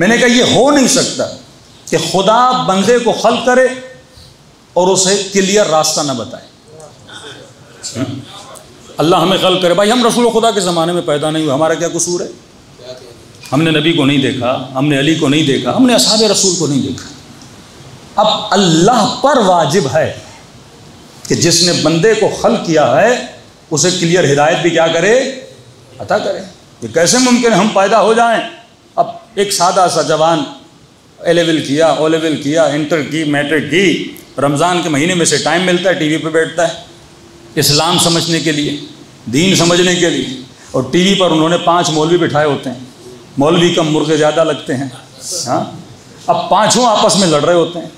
میں نے کہا یہ ہو نہیں سکتا کہ خدا بندے کو خلق کرے اور اسے کلیئر راستہ نہ بتائے۔ اللہ ہمیں خلق کرے، بھائی ہم رسول خدا کے زمانے میں پیدا نہیں ہوئے، ہمارا کیا قصور ہے؟ ہم نے نبی کو نہیں دیکھا، ہم نے علی کو نہیں دیکھا، ہم نے اصحاب رسول کو نہیں دیکھا۔ اب اللہ پر واجب ہے کہ جس نے بندے کو خلق کیا ہے اسے کلیئر ہدایت بھی کیا کرے؟ عطا کرے۔ یہ کیسے ممکن ہے ہم پیدا ہو جائیں؟ اب ایک سادہ سا جوان اے لیول کیا، او لیول کیا، انٹر کی، میٹرک کی، رمضان کے مہینے میں سے ٹائم ملتا ہے، ٹی وی پہ بیٹھتا ہے اسلام سمجھنے کے لیے، دین سمجھنے کے لیے، اور ٹی وی پر انہوں نے 5 مولوی بٹھائے ہوتے ہیں، مولوی کم مرغے زیادہ لگتے ہیں، ہاں، اب پانچوں آپس میں لڑ رہے ہوتے ہیں۔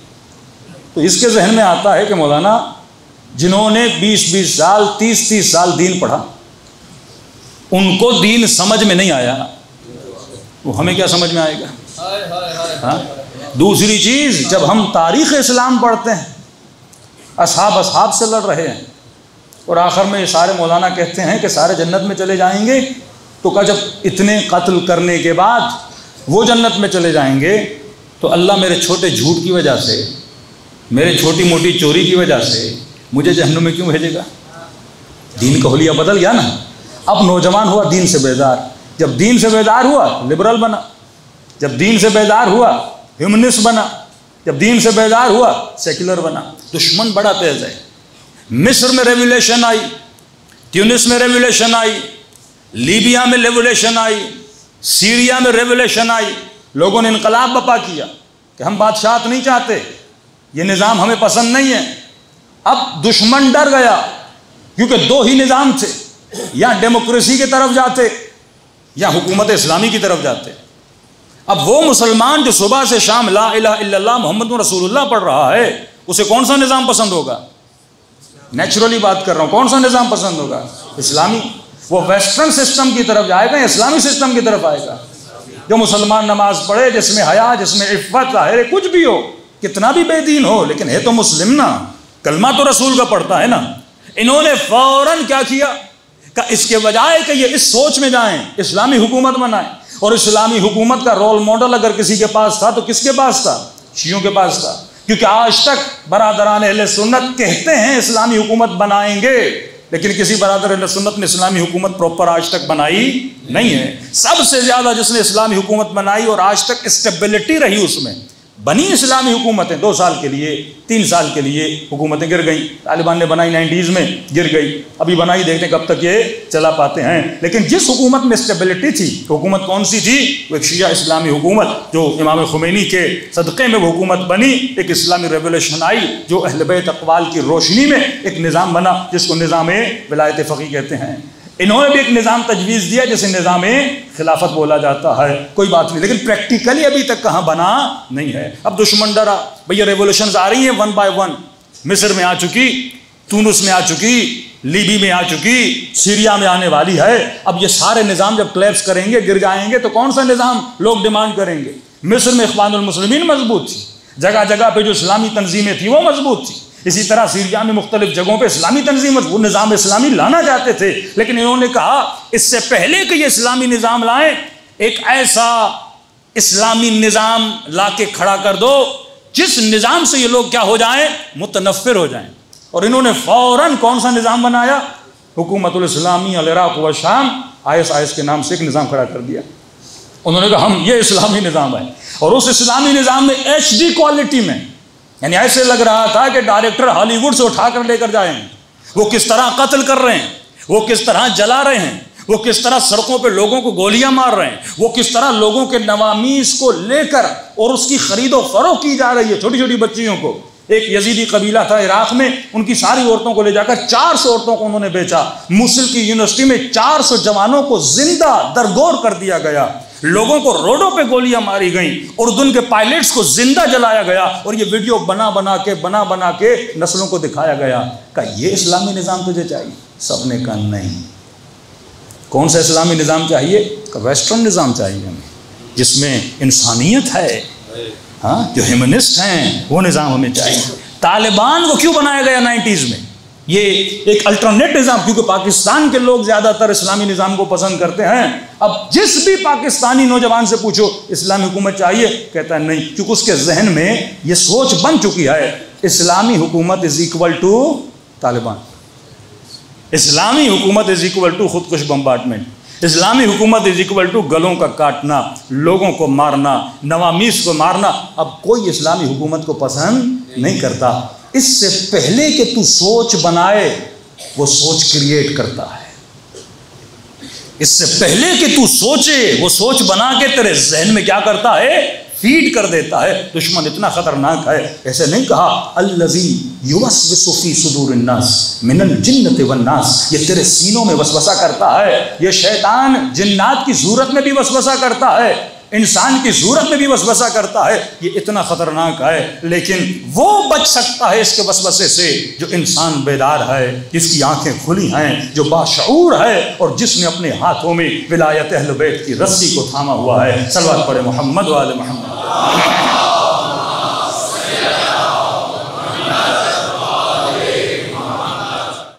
تو اس کے ذہن میں آتا ہے کہ مولانا جنہوں نے 20 سال 30 سال دین پڑھا ان کو دین سمجھ میں نہیں آیا، وہ ہمیں کیا سمجھ میں آئے گا؟ ہاں؟ دوسری چیز، جب ہم تاریخ اسلام پڑھتے ہیں اصحاب سے لڑ رہے ہیں اور آخر میں یہ سارے مولانا کہتے ہیں کہ سارے جنت میں چلے جائیں گے، تو کہا جب اتنے قتل کرنے کے بعد وہ جنت میں چلے جائیں گے تو اللہ میرے چھوٹے جھوٹ کی وجہ سے، میرے چھوٹی موٹی چوری کی وجہ سے مجھے جہنم میں کیوں بھیجے گا؟ دین کا حلیہ بدل گیا نا۔ اب نوجوان ہوا دین سے بیزار، جب دین سے بیزار ہوا لبرل بنا، جب دین سے بیزار ہوا ہیومنسٹ بنا، جب دین سے بیزار ہوا سیکولر بنا۔ دشمن بڑا تیز ہے۔ مصر میں ریولیوشن آئی، تیونس میں ریولیوشن آئی، لیبیا میں ریولیوشن آئی، سیریا میں ریولیوشن آئی، لوگوں نے انقلاب برپا کیا کہ ہم بادشاہت نہیں چاہتے، یہ نظام ہمیں پسند نہیں ہے۔ اب دشمن ڈر گیا کیونکہ 2 ہی نظام تھے، یا ڈیموکریسی کی طرف جاتے یا حکومت اسلامی کی طرف جاتے۔ اب وہ مسلمان جو صبح سے شام لا الہ الا اللہ محمد رسول اللہ پڑھ رہا ہے، اسے کون سا نظام پسند ہوگا؟ نیچرلی بات کر رہا ہوں، کون سا نظام پسند ہوگا؟ اسلامی۔ وہ ویسٹرن سسٹم کی طرف جائے گا یا اسلامی سسٹم کی طرف آئے گا؟ جو مسلمان نماز پڑھے، جس میں حیا، جس میں عفت، ظاہر کچھ بھی ہو، کتنا بھی بے دین ہو، لیکن ہے تو مسلم نا، کلمہ تو رسول کا پڑھتا ہے نا۔ انہوں نے فوراً کیا کیا کہ اس کے بجائے کہ یہ اس سوچ میں جائیں اسلامی حکومت بنائیں، اور اسلامی حکومت کا رول ماڈل اگر کسی کے پاس تھا تو کس کے پاس تھا؟ شیعوں کے پاس تھا، کیونکہ آج تک برادران اہل سنت کہتے ہیں اسلامی حکومت بنائیں گے، لیکن کسی برادر اہل سنت نے اسلامی حکومت پراپر آج تک بنائی نہیں ہے۔ سب سے زیادہ جس نے اسلامی حکومت بنائی اور آج تک اسٹیبلٹی رہی اس میں، بنی اسلامی حکومتیں 2 سال کے لیے 3 سال کے لیے حکومتیں گر گئیں، طالبان نے بنائی 90s میں گر گئی، ابھی بنائی، دیکھتے ہیں کب تک یہ چلا پاتے ہیں۔ لیکن جس حکومت میں اسٹیبلٹی تھی، حکومت کون سی تھی؟ وہ ایک شیعہ اسلامی حکومت جو امام خمینی کے صدقے میں وہ حکومت بنی، ایک اسلامی ریولیوشن آئی جو اہل بیت اقوال کی روشنی میں ایک نظام بنا جس کو نظام ولایت فقیہ کہتے ہیں۔ انہوں نے بھی ایک نظام تجویز دیا جسے نظام خلافت بولا جاتا ہے، کوئی بات نہیں، لیکن پریکٹیکلی ابھی تک کہاں بنا نہیں ہے۔ اب دشمن ڈرا، بھئی ریولوشنز آ رہی ہیں 1 by 1، مصر میں آ چکی، تونس میں آ چکی، لیبی میں آ چکی، سیریا میں آنے والی ہے۔ اب یہ سارے نظام جب کلیپس کریں گے، گر جائیں گے، تو کون سا نظام لوگ ڈیمانڈ کریں گے؟ مصر میں اخوان المسلمین مضبوط تھی، جگہ جگہ پہ جو اسلامی تنظیمیں تھیں وہ مضبوط تھیں، اسی طرح سیریا میں مختلف جگہوں پہ اسلامی تنظیم، وہ نظام اسلامی لانا چاہتے تھے، لیکن انہوں نے کہا اس سے پہلے کہ یہ اسلامی نظام لائیں، ایک ایسا اسلامی نظام لا کے کھڑا کر دو جس نظام سے یہ لوگ کیا ہو جائیں؟ متنفر ہو جائیں۔ اور انہوں نے فوراً کون سا نظام بنایا؟ حکومت الاسلامی العراق و شام، IS کے نام سے ایک نظام کھڑا کر دیا۔ انہوں نے کہا ہم یہ اسلامی نظام ہے، اور اس اسلامی نظام میں HD کوالٹی میں، یعنی ایسے لگ رہا تھا کہ ڈائریکٹر ہالی ووڈ سے اٹھا کر لے کر جائیں، وہ کس طرح قتل کر رہے ہیں، وہ کس طرح جلا رہے ہیں، وہ کس طرح سڑکوں پہ لوگوں کو گولیاں مار رہے ہیں، وہ کس طرح لوگوں کے نوامیس کو لے کر اور اس کی خرید و فروخت کی جا رہی ہے، چھوٹی چھوٹی بچیوں کو۔ ایک یزیدی قبیلہ تھا عراق میں، ان کی ساری عورتوں کو لے جا کر 400 عورتوں کو انہوں نے بیچا۔ موصل کی یونیورسٹی میں 400 جوانوں کو زندہ درگور کر دیا گیا، لوگوں کو روڈوں پہ گولیاں ماری گئیں، اردن کے پائلٹس کو زندہ جلایا گیا، اور یہ ویڈیو بنا بنا کے نسلوں کو دکھایا گیا کہ یہ اسلامی نظام تجھے چاہیے؟ سب نے کہا نہیں۔ کون سا اسلامی نظام چاہیے؟ کہ ویسٹرن نظام چاہیے ہمیں، جس میں انسانیت ہے، ہاں، جو ہیومنسٹ ہیں، وہ نظام ہمیں چاہیے۔ طالبان کو کیوں بنایا گیا 90s میں؟ یہ ایک الٹرنیٹ نظام، کیونکہ پاکستان کے لوگ زیادہ تر اسلامی نظام کو پسند کرتے ہیں. اب جس بھی پاکستانی نوجوان سے پوچھو اسلامی حکومت چاہیے، کہتا ہے نہیں، کیونکہ اس کے ذہن میں یہ سوچ بن چکی ہے اسلامی حکومت از اکول ٹو طالبان، اسلامی حکومت از اکول ٹو خودکش بمبارڈمنٹ، اسلامی حکومت از اکول ٹو گلوں کا کاٹنا، لوگوں کو مارنا، نوامیس کو مارنا. اب کوئی اسلامی حکومت کو پسند نہیں کرتا. اس سے پہلے کہ تو سوچ بنائے وہ سوچ کریٹ کرتا ہے. اس سے پہلے کہ تو سوچے وہ سوچ بنا کے تیرے ذہن میں کیا کرتا ہے؟ فیڈ کر دیتا ہے. دشمن اتنا خطرناک ہے، ایسے نہیں کہا الذی یوسوس فی صدور الناس من الجنۃ والناس، یہ تیرے سینوں میں وسوسہ کرتا ہے. یہ شیطان جنات کی صورت میں بھی وسوسہ کرتا ہے، انسان کی صورت میں بھی وسوسہ کرتا ہے. یہ اتنا خطرناک ہے، لیکن وہ بچ سکتا ہے اس کے وسوسے سے جو انسان بیدار ہے، جس کی آنکھیں کھلی ہیں، جو باشعور ہے، اور جس نے اپنے ہاتھوں میں ولایت اہل بیت کی رسی کو تھاما ہوا ہے. صلوات پڑھے محمد و آل محمد.